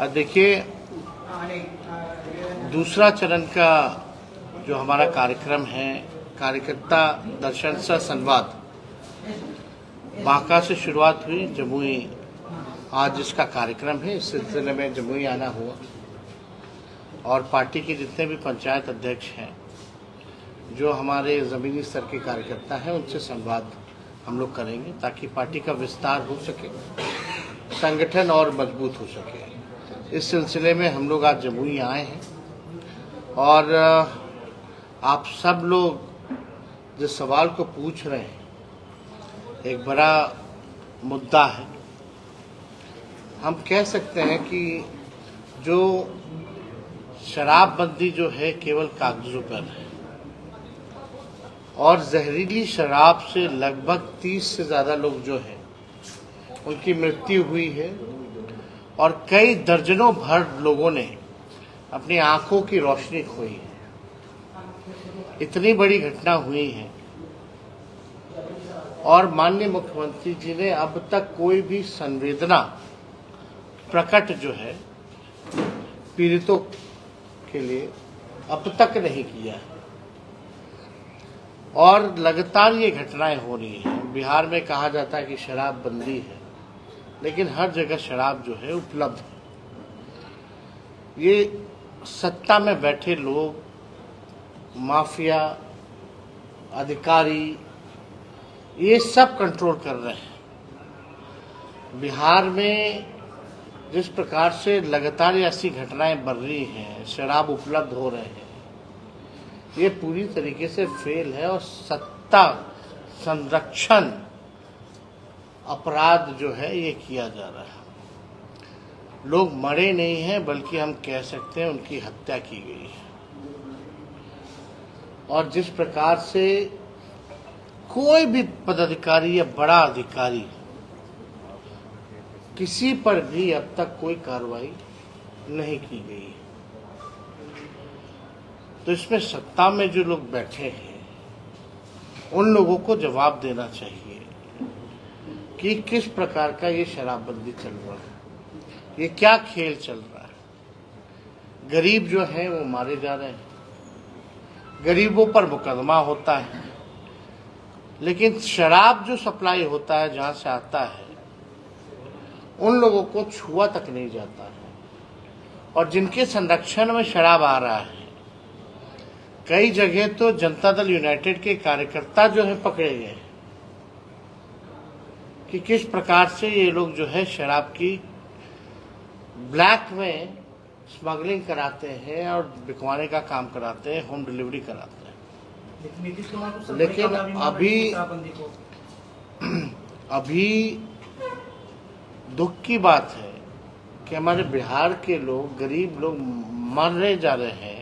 देखिए, दूसरा चरण का जो हमारा कार्यक्रम है, कार्यकर्ता दर्शन सह संवाद, बांका से शुरुआत हुई। जमुई आज इसका कार्यक्रम है। इस सिलसिले में जमुई आना हुआ और पार्टी के जितने भी पंचायत अध्यक्ष हैं, जो हमारे ज़मीनी स्तर के कार्यकर्ता हैं, उनसे संवाद हम लोग करेंगे ताकि पार्टी का विस्तार हो सके, संगठन और मजबूत हो सके। इस सिलसिले में हम लोग आज जमुई आए हैं और आप सब लोग जिस सवाल को पूछ रहे हैं, एक बड़ा मुद्दा है। हम कह सकते हैं कि जो शराबबंदी जो है केवल कागजों पर है और जहरीली शराब से लगभग 30 से ज़्यादा लोग जो हैं उनकी मृत्यु हुई है और कई दर्जनों भर लोगों ने अपनी आंखों की रोशनी खोई है। इतनी बड़ी घटना हुई है और माननीय मुख्यमंत्री जी ने अब तक कोई भी संवेदना प्रकट जो है पीड़ितों के लिए अब तक नहीं किया है और लगातार ये घटनाएं हो रही हैं। बिहार में कहा जाता है कि शराब बंदी है, लेकिन हर जगह शराब जो है उपलब्ध है। ये सत्ता में बैठे लोग, माफिया, अधिकारी, ये सब कंट्रोल कर रहे हैं। बिहार में जिस प्रकार से लगातार ऐसी घटनाएं बढ़ रही हैं, शराब उपलब्ध हो रहे हैं, ये पूरी तरीके से फेल है और सत्ता संरक्षण अपराध जो है ये किया जा रहा है। लोग मरे नहीं हैं, बल्कि हम कह सकते हैं उनकी हत्या की गई है। और जिस प्रकार से कोई भी पदाधिकारी या बड़ा अधिकारी, किसी पर भी अब तक कोई कार्रवाई नहीं की गई है। तो इसमें सत्ता में जो लोग बैठे हैं, उन लोगों को जवाब देना चाहिए कि किस प्रकार का ये शराबबंदी चल रहा है, ये क्या खेल चल रहा है। गरीब जो है वो मारे जा रहे हैं, गरीबों पर मुकदमा होता है, लेकिन शराब जो सप्लाई होता है, जहाँ से आता है, उन लोगों को छुआ तक नहीं जाता है। और जिनके संरक्षण में शराब आ रहा है, कई जगह तो जनता दल यूनाइटेड के कार्यकर्ता जो है पकड़े गए कि किस प्रकार से ये लोग जो है शराब की ब्लैक में स्मगलिंग कराते हैं और बिकवाने का काम कराते हैं, होम डिलीवरी कराते हैं। लेकिन अभी दुख की बात है कि हमारे बिहार के लोग, गरीब लोग मरने जा रहे हैं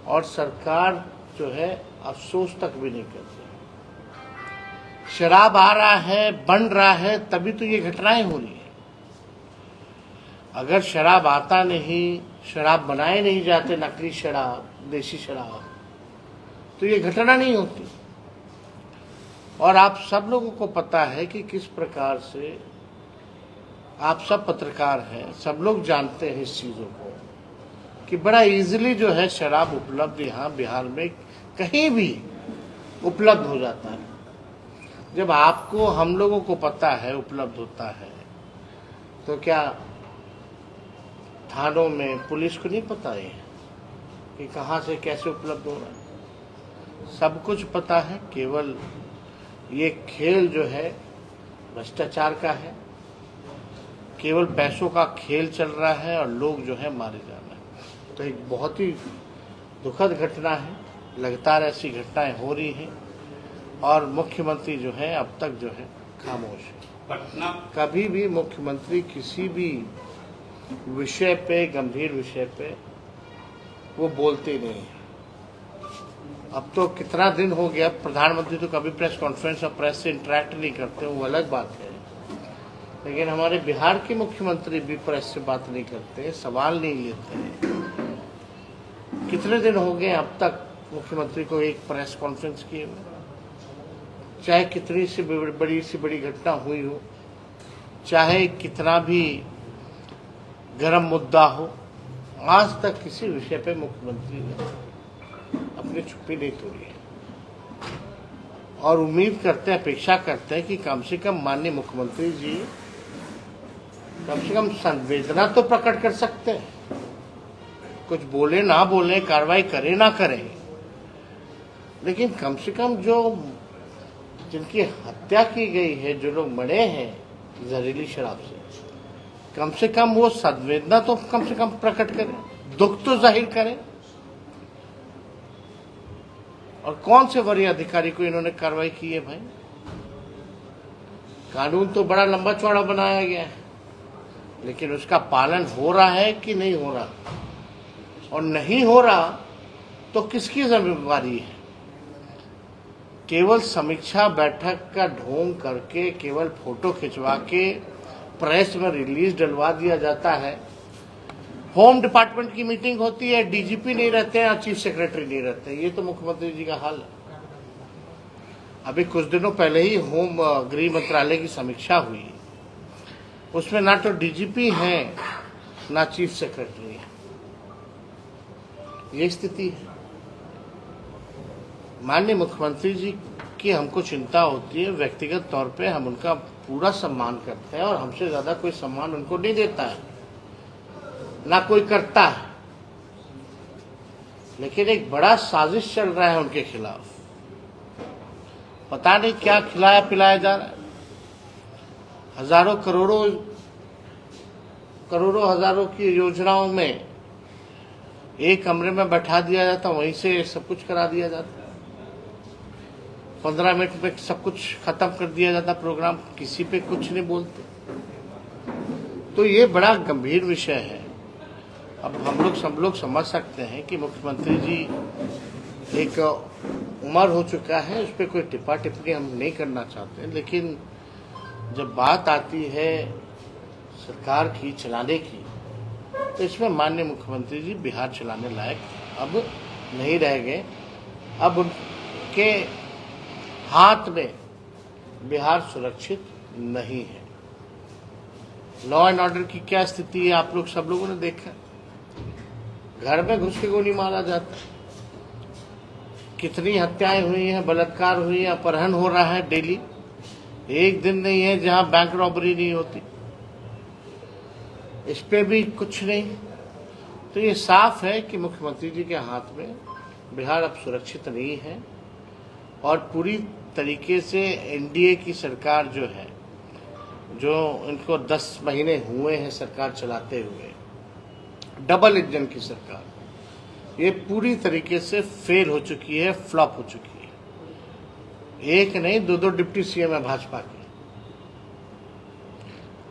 और सरकार जो है अफसोस तक भी नहीं करती। शराब आ रहा है, बन रहा है, तभी तो ये घटनाएं हो रही है। अगर शराब आता नहीं, शराब बनाए नहीं जाते, नकली शराब, देसी शराब, तो ये घटना नहीं होती। और आप सब लोगों को पता है कि किस प्रकार से, आप सब पत्रकार हैं, सब लोग जानते हैं इस चीज़ों को कि बड़ा इजीली जो है शराब उपलब्ध यहाँ बिहार में कहीं भी उपलब्ध हो जाता है। जब आपको, हम लोगों को पता है उपलब्ध होता है, तो क्या थानों में पुलिस को नहीं पता है कि कहाँ से कैसे उपलब्ध हो रहा है? सब कुछ पता है। केवल ये खेल जो है भ्रष्टाचार का है, केवल पैसों का खेल चल रहा है और लोग जो है मारे जा रहे हैं। तो एक बहुत ही दुखद घटना है। लगातार ऐसी घटनाएं हो रही हैं और मुख्यमंत्री जो है अब तक जो है खामोश है। कभी भी मुख्यमंत्री किसी भी विषय पे, गंभीर विषय पे वो बोलते नहीं है। अब तो कितना दिन हो गया, प्रधानमंत्री तो कभी प्रेस कॉन्फ्रेंस और प्रेस से इंटरेक्ट नहीं करते, वो अलग बात है। लेकिन हमारे बिहार के मुख्यमंत्री भी प्रेस से बात नहीं करते, सवाल नहीं लेते हैं। कितने दिन हो गए अब तक मुख्यमंत्री को एक प्रेस कॉन्फ्रेंस किए हुए? चाहे कितनी सी बड़ी घटना हुई हो, चाहे कितना भी गर्म मुद्दा हो, आज तक किसी विषय पे मुख्यमंत्री ने अपनी चुप्पी नहीं तोड़ी है। और उम्मीद करते हैं, अपेक्षा करते हैं कि कम से कम माननीय मुख्यमंत्री जी कम से कम संवेदना तो प्रकट कर सकते हैं। कुछ बोले ना बोले, कार्रवाई करे ना करें, लेकिन कम से कम जो जिनकी हत्या की गई है, जो लोग मरे हैं जहरीली शराब से, कम से कम वो संवेदना तो कम से कम प्रकट करें, दुख तो जाहिर करें। और कौन से वरीय अधिकारी को इन्होंने कार्रवाई की है भाई? कानून तो बड़ा लंबा चौड़ा बनाया गया है, लेकिन उसका पालन हो रहा है कि नहीं हो रहा? और नहीं हो रहा तो किसकी जिम्मेवारी है? केवल समीक्षा बैठक का ढोंग करके, केवल फोटो खिंचवा के प्रेस में रिलीज डलवा दिया जाता है। होम डिपार्टमेंट की मीटिंग होती है, डीजीपी नहीं रहते हैं और चीफ सेक्रेटरी नहीं रहते हैं। ये तो मुख्यमंत्री जी का हाल है। अभी कुछ दिनों पहले ही गृह मंत्रालय की समीक्षा हुई, उसमें ना तो डीजीपी है ना चीफ सेक्रेटरी है। ये स्थिति है। माननीय मुख्यमंत्री जी की हमको चिंता होती है। व्यक्तिगत तौर पे हम उनका पूरा सम्मान करते हैं और हमसे ज्यादा कोई सम्मान उनको नहीं देता है, ना कोई करता है। लेकिन एक बड़ा साजिश चल रहा है उनके खिलाफ। पता नहीं क्या खिलाया पिलाया जा रहा है। हजारों करोड़ों हजारों की योजनाओं में एक कमरे में बैठा दिया जाता, वहीं से सब कुछ करा दिया जाता। 15 मिनट में सब कुछ खत्म कर दिया जाता प्रोग्राम, किसी पे कुछ नहीं बोलते। तो ये बड़ा गंभीर विषय है। अब सब लोग समझ सकते हैं कि मुख्यमंत्री जी एक उम्र हो चुका है, उस पर कोई टिप्पा टिप्पणी हम नहीं करना चाहते, लेकिन जब बात आती है सरकार की चलाने की, तो इसमें माननीय मुख्यमंत्री जी बिहार चलाने लायक अब नहीं रह गए। अब उनके हाथ में बिहार सुरक्षित नहीं है। लॉ एंड ऑर्डर की क्या स्थिति है आप लोग सब लोगों ने देखा। घर में घुस के गोली मारा जाता है। कितनी हत्याएं हुई हैं, बलात्कार हुई है, अपहरण हो रहा है डेली। एक दिन नहीं है जहां बैंक रॉबरी नहीं होती। इस पे भी कुछ नहीं। तो ये साफ है कि मुख्यमंत्री जी के हाथ में बिहार अब सुरक्षित नहीं है। और पूरी तरीके से एनडीए की सरकार जो है, जो इनको 10 महीने हुए हैं सरकार चलाते हुए, डबल इंजन की सरकार, ये पूरी तरीके से फेल हो चुकी है, फ्लॉप हो चुकी है। एक नहीं, 2 डिप्टी सीएम है भाजपा के,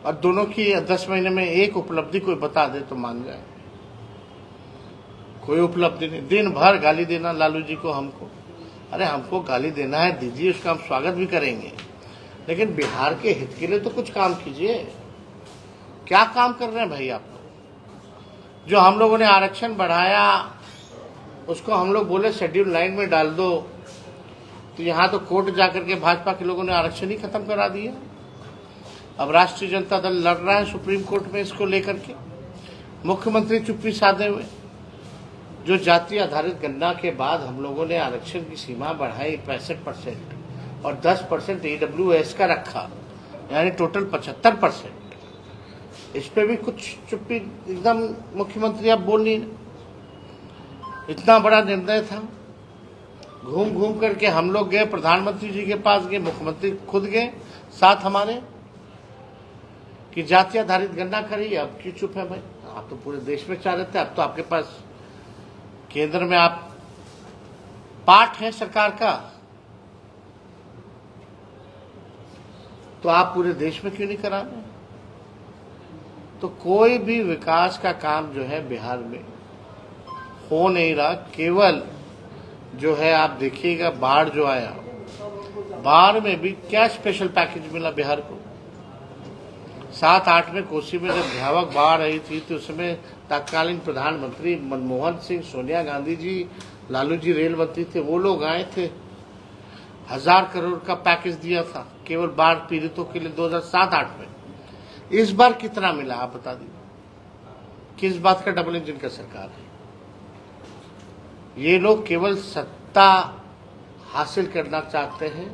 और दोनों की 10 महीने में एक उपलब्धि कोई बता दे तो मान जाए। कोई उपलब्धि नहीं। दिन भर गाली देना लालू जी को, हमको। अरे हमको गाली देना है, दीजिए, उसका हम स्वागत भी करेंगे, लेकिन बिहार के हित के लिए तो कुछ काम कीजिए। क्या काम कर रहे हैं भाई आप लोग? जो हम लोगों ने आरक्षण बढ़ाया, उसको हम लोग बोले शेड्यूल 9 में डाल दो, तो यहाँ तो कोर्ट जाकर के भाजपा के लोगों ने आरक्षण ही खत्म करा दिया। अब राष्ट्रीय जनता दल लड़ रहा है सुप्रीम कोर्ट में इसको लेकर के। मुख्यमंत्री चुप्पी साधे हुए। जो जाति आधारित गणना के बाद हम लोगों ने आरक्षण की सीमा बढ़ाई 65% और 10% AWS का रखा, यानी टोटल 75%। इस पे भी कुछ चुप्पी एकदम मुख्यमंत्री अब बोल नहीं। इतना बड़ा निर्णय था। घूम घूम करके हम लोग गए, प्रधानमंत्री जी के पास गए, मुख्यमंत्री खुद गए साथ हमारे, कि जाति आधारित गणना करिए। अब क्यों चुप है भाई? आप तो पूरे देश में चाह रहे थे। अब तो आपके पास केंद्र में आप पार्ट है सरकार का, तो आप पूरे देश में क्यों नहीं करा रहे? तो कोई भी विकास का काम जो है बिहार में हो नहीं रहा। केवल जो है आप देखिएगा, बाढ़ जो आया, बाढ़ में भी क्या स्पेशल पैकेज मिला बिहार को। 7-8 में कोसी में जब भयावह बाढ़ आई थी, तो उसमें तत्कालीन प्रधानमंत्री मनमोहन सिंह, सोनिया गांधी जी, लालू जी रेल मंत्री थे, वो लोग आए थे। 1000 करोड़ का पैकेज दिया था केवल बाढ़ पीड़ितों के लिए 2007-8 में। इस बार कितना मिला आप बता दीजिए। किस बात का डबल इंजन का सरकार है? ये लोग केवल सत्ता हासिल करना चाहते हैं,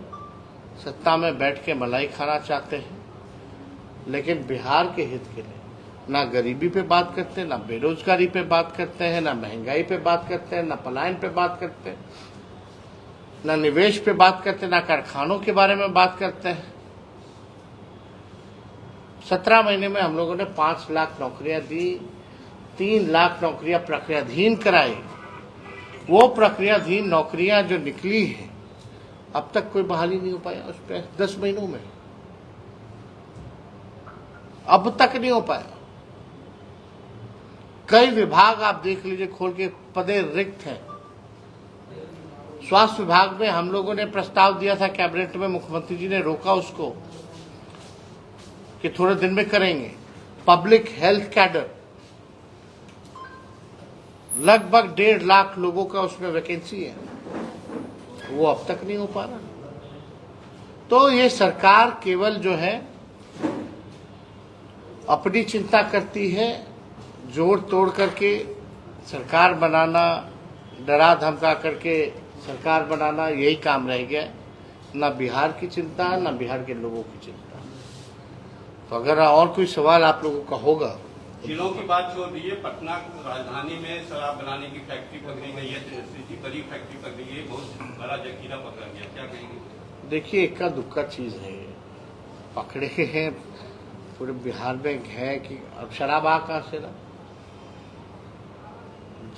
सत्ता में बैठ के मलाई खाना चाहते हैं, लेकिन बिहार के हित के लिए ना गरीबी पे बात करते हैं, ना बेरोजगारी पे बात करते हैं, ना महंगाई पे बात करते हैं, ना पलायन पे बात करते हैं, ना निवेश पे बात करते हैं, ना कारखानों के बारे में बात करते हैं। 17 महीने में हम लोगों ने 5 लाख नौकरियां दी, 3 लाख नौकरियां प्रक्रियाधीन कराई। वो प्रक्रियाधीन नौकरियां जो निकली हैं, अब तक कोई बहाली नहीं हो पाया उस पर 10 महीनों में, अब तक नहीं हो पाया। कई विभाग आप देख लीजिए खोल के, पदे रिक्त हैं। स्वास्थ्य विभाग में हम लोगों ने प्रस्ताव दिया था कैबिनेट में, मुख्यमंत्री जी ने रोका उसको कि थोड़े दिन में करेंगे। पब्लिक हेल्थ कैडर लगभग 1.5 लाख लोगों का उसमें वैकेंसी है, वो अब तक नहीं हो पा रहा। तो ये सरकार केवल जो है अपनी चिंता करती है, जोड़ तोड़ करके सरकार बनाना, डरा धमका करके सरकार बनाना, यही काम रह गया। ना बिहार की चिंता, ना बिहार के लोगों की चिंता। तो अगर और कोई सवाल आप लोगों का होगा। जिलों की बात छोड़ दीजिए, पटना राजधानी में शराब बनाने की फैक्ट्री पकड़ी गई है, बड़ी फैक्ट्री पकड़ी गई है, बहुत बड़ा जखीरा पकड़ा गया, क्या कहेंगे? देखिए, इक्का दुक्का चीज है, पकड़े हैं पूरे बिहार में है कि अब शराब आ कहाँ से ना,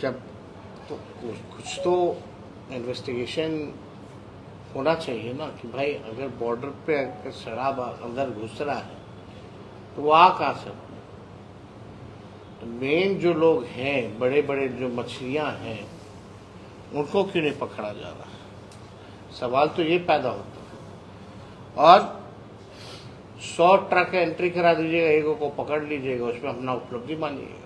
जब तो कुछ तो इन्वेस्टिगेशन होना चाहिए ना कि भाई अगर बॉर्डर पे अगर शराब अंदर घुस रहा है तो वो आ कहाँ से। तो मेन जो लोग हैं, बड़े बड़े जो मछलियां हैं, उनको क्यों नहीं पकड़ा जा रहा है? सवाल तो ये पैदा होता है। और 100 ट्रक एंट्री करा दीजिएगा, एक को पकड़ लीजिएगा, उसमें अपना उपलब्धि मानिएगा।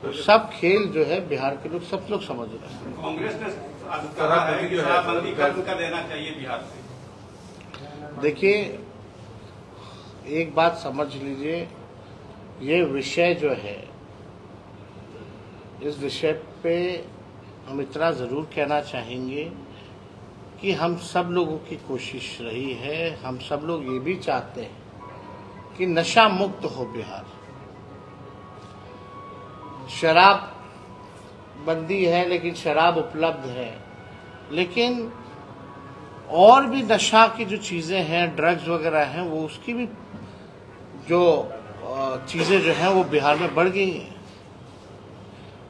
तो सब खेल जो है बिहार के लोग, सब लोग समझ रहे हैं। कांग्रेस ने कहा है कि शराबबंदी कर देना चाहिए बिहार से। देखिए, एक बात समझ लीजिए, ये विषय जो है, इस विषय पे हम इतना जरूर कहना चाहेंगे कि हम सब लोगों की कोशिश रही है, हम सब लोग ये भी चाहते हैं कि नशा मुक्त हो बिहार। शराब बंदी है लेकिन शराब उपलब्ध है, लेकिन और भी नशा की जो चीजें हैं, ड्रग्स वगैरह हैं, वो उसकी भी जो चीजें जो हैं वो बिहार में बढ़ गई हैं,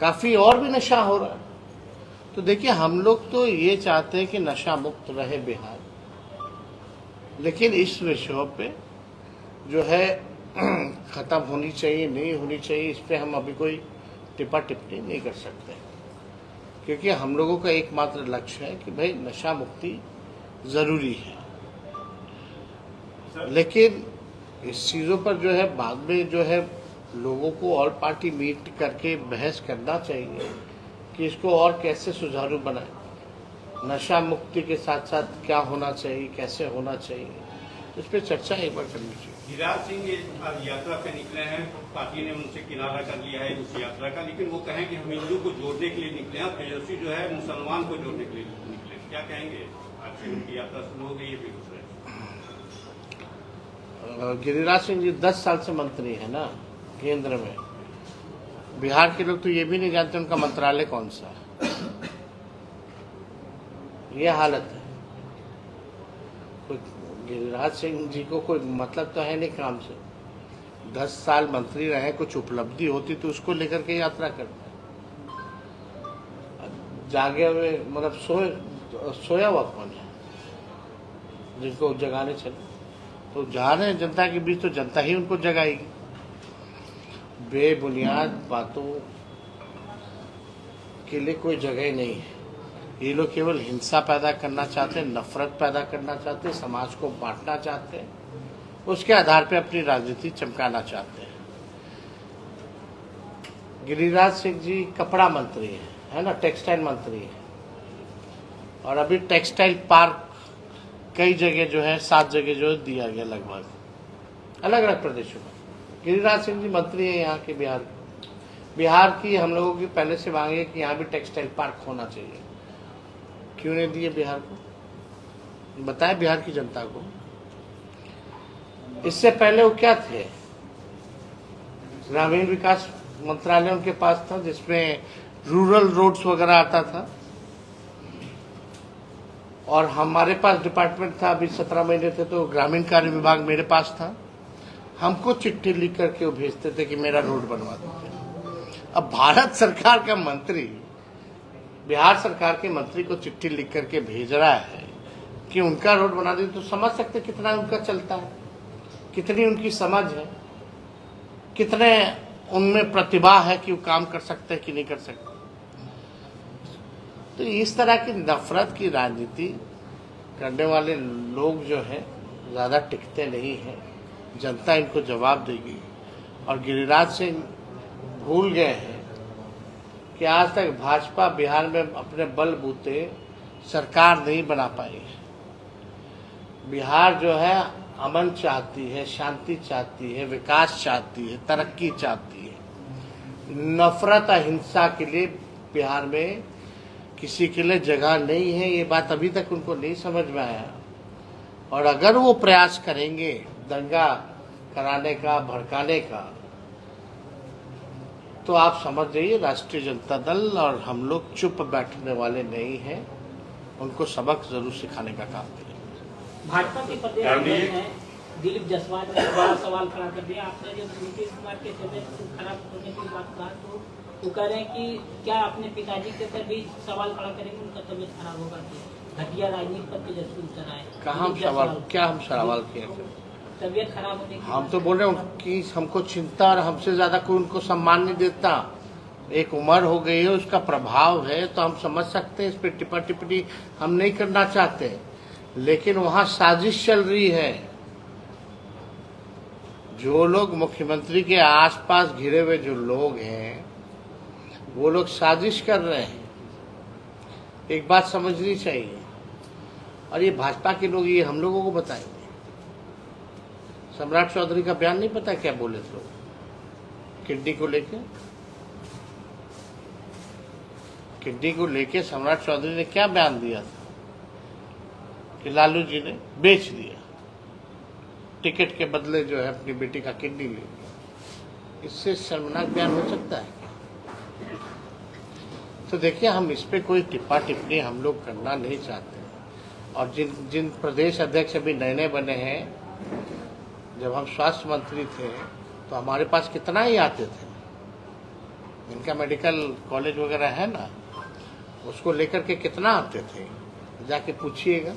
काफी और भी नशा हो रहा है। तो देखिए, हम लोग तो ये चाहते हैं कि नशा मुक्त रहे बिहार, लेकिन इस विषयों पे जो है खत्म होनी चाहिए, नहीं होनी चाहिए, इस पे हम अभी कोई टिप्पा टिप्पणी नहीं कर सकते, क्योंकि हम लोगों का एकमात्र लक्ष्य है कि भाई नशा मुक्ति जरूरी है। लेकिन इस चीज़ों पर जो है बाद में जो है लोगों को ऑल पार्टी मीट करके बहस करना चाहिए कि इसको और कैसे सुचारू बनाए, नशा मुक्ति के साथ साथ क्या होना चाहिए, कैसे होना चाहिए, इस पर चर्चा एक बार करनी चाहिए। गिरिराज सिंह यात्रा पे निकले हैं, पार्टी ने उनसे किनारा कर लिया है उस यात्रा का, लेकिन वो कहें कि हम हिंदू को जोड़ने के लिए निकले हैं, तेजस्वी जो है मुसलमान को जोड़ने के लिए निकले, क्या कहेंगे? आज से उनकी यात्रा शुरू हो गई है बेगूसराय। गिरिराज सिंह जी 10 साल से मंत्री है ना केंद्र में। बिहार के लोग तो ये भी नहीं जानते उनका मंत्रालय कौन सा है। ये हालत है। गिरिराज सिंह जी को कोई मतलब तो है नहीं काम से। 10 साल मंत्री रहे, कुछ उपलब्धि होती तो उसको लेकर के यात्रा करते। जागे हुए मतलब सोया हुआ कौन है जिनको जगाने चले? तो जा रहे हैं जनता के बीच, तो जनता ही उनको जगाएगी। बेबुनियाद बातों के लिए कोई जगह नहीं है। ये लोग केवल हिंसा पैदा करना चाहते हैं, नफरत पैदा करना चाहते हैं, समाज को बांटना चाहते हैं, उसके आधार पे अपनी राजनीति चमकाना चाहते हैं। गिरिराज सिंह जी कपड़ा मंत्री है ना, टेक्सटाइल मंत्री है, और अभी टेक्सटाइल पार्क कई जगह जो है 7 जगह जो दिया गया लगभग, अलग अलग प्रदेशों में। गिरिराज सिंह जी मंत्री हैं यहाँ के, बिहार की हम लोगों की पहले से मांग है कि यहाँ भी टेक्सटाइल पार्क होना चाहिए। क्यों नहीं दिए बिहार को? बताए बिहार की जनता को। इससे पहले वो क्या थे? ग्रामीण विकास मंत्रालय उनके पास था, जिसमें रूरल रोड्स वगैरह आता था, और हमारे पास डिपार्टमेंट था। अभी 17 महीने थे तो ग्रामीण कार्य विभाग मेरे पास था। हमको चिट्ठी लिख करके वो भेजते थे कि मेरा रोड बनवा दीजिए। अब भारत सरकार का मंत्री बिहार सरकार के मंत्री को चिट्ठी लिख करके भेज रहा है कि उनका रोड बना दीजिए, तो समझ सकते कितना उनका चलता है, कितनी उनकी समझ है, कितने उनमें प्रतिभा है कि वो काम कर सकते हैं कि नहीं कर सकते। तो इस तरह की नफरत की राजनीति करने वाले लोग जो है ज़्यादा टिकते नहीं हैं। जनता इनको जवाब देगी। और गिरिराज सिंह भूल गए हैं कि आज तक भाजपा बिहार में अपने बलबूते सरकार नहीं बना पाई है। बिहार जो है अमन चाहती है, शांति चाहती है, विकास चाहती है, तरक्की चाहती है। नफरत अहिंसा के लिए बिहार में किसी के लिए जगह नहीं है। ये बात अभी तक उनको नहीं समझ में आया। और अगर वो प्रयास करेंगे दंगा कराने का, भड़काने का, तो आप समझ जाइए राष्ट्रीय जनता दल और हम लोग चुप बैठने वाले नहीं हैं। उनको सबक जरूर सिखाने का काम करेंगे। भाजपा के प्रदेश अध्यक्ष हैं दिलीप जायसवाल ने बड़ा सवाल खड़ा कर दिया। आपने जब नीतीश कुमार के तबियत खराब होने की बात कहा तो वो कह रहे हैं कि क्या अपने पिताजी के ऊपर भी सवाल खड़ा करेंगे, उनका तबियत खराब होगा तो घटिया राजनीति पर तेजस्वी उतर आए। कहाँ हम सवाल किए थे? तबियत खराब होने की हम तो बोल रहे हैं कि हमको चिंता और हमसे ज्यादा कोई उनको सम्मान नहीं देता। एक उम्र हो गई है, उसका प्रभाव है, तो हम समझ सकते हैं। इस पर टिप्पा टिप्पणी हम नहीं करना चाहते, लेकिन वहां साजिश चल रही है। जो लोग मुख्यमंत्री के आसपास घिरे हुए जो लोग हैं, वो लोग साजिश कर रहे हैं। एक बात समझनी चाहिए। और ये भाजपा के लोग ये हम लोगों को बताएंगे। सम्राट चौधरी का बयान नहीं पता क्या बोले थे किडनी को लेके सम्राट चौधरी ने क्या बयान दिया था कि लालू जी ने बेच दिया, टिकट के बदले जो है अपनी बेटी का किडनी ले लिया। इससे शर्मनाक बयान हो सकता है? तो देखिए, हम इस पे कोई टिप्पा टिप्पणी हम लोग करना नहीं चाहते। और जिन प्रदेश अध्यक्ष अभी नए नए बने हैं, जब हम स्वास्थ्य मंत्री थे तो हमारे पास कितना ही आते थे। इनका मेडिकल कॉलेज वगैरह है ना, उसको लेकर के कितना आते थे, जाके पूछिएगा।